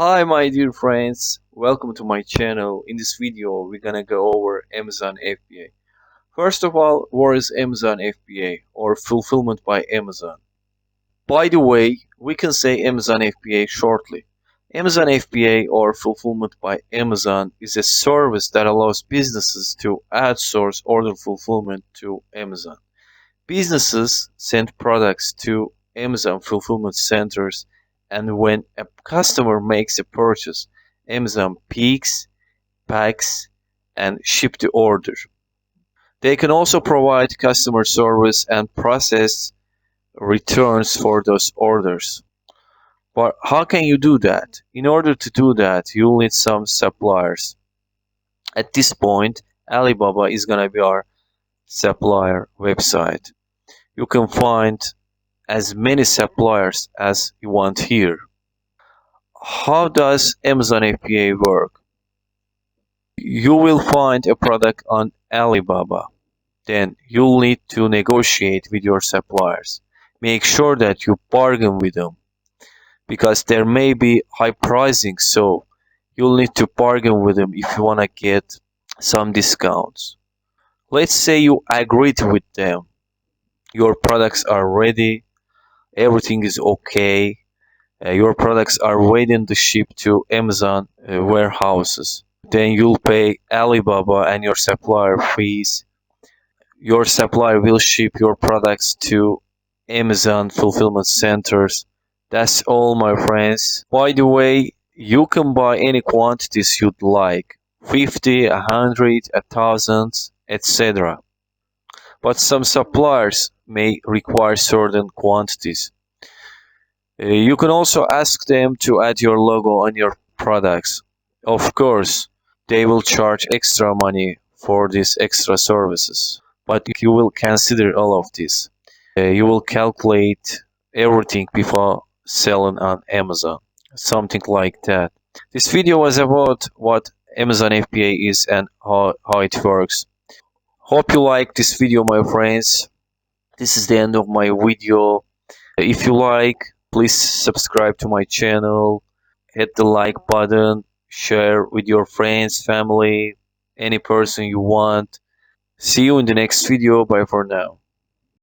Hi my dear friends, welcome to my channel. In this video we're gonna go over Amazon FBA. First of all, what is Amazon FBA or fulfillment by Amazon? By the way, we can say Amazon FBA shortly. Amazon FBA or fulfillment by Amazon is a service that allows businesses to outsource order fulfillment to Amazon. Businesses send products to Amazon fulfillment centers, and when a customer makes a purchase, Amazon picks, packs, and ship the order. They can also provide customer service and process returns for those orders. But how can you do that? In order to do that, you'll need some suppliers. At this point, Alibaba is gonna be our supplier website. You can find as many suppliers as you want here. How does Amazon FBA work? You will find a product on Alibaba. Then you'll need to negotiate with your suppliers. Make sure that you bargain with them because there may be high pricing, so you'll need to bargain with them if you want to get some discounts. Let's say you agreed with them. Your products are ready, everything is okay. Your products are waiting to ship to Amazon warehouses. Then you'll pay Alibaba and your supplier fees. Your supplier will ship your products to Amazon fulfillment centers. That's all, my friends. By the way, you can buy any quantities you'd like, 50, 100, 1,000, etc. But some suppliers may require certain quantities. You can also ask them to add your logo on your products. Of course, they will charge extra money for these extra services, but you will consider all of this. You will calculate everything before selling on Amazon, something like that. This video was about what Amazon FBA is and how it works. Hope you like this video, my friends. This is the end of my video. If you like, please subscribe to my channel, hit the like button, share with your friends, family, any person you want. See you in the next video. Bye for now.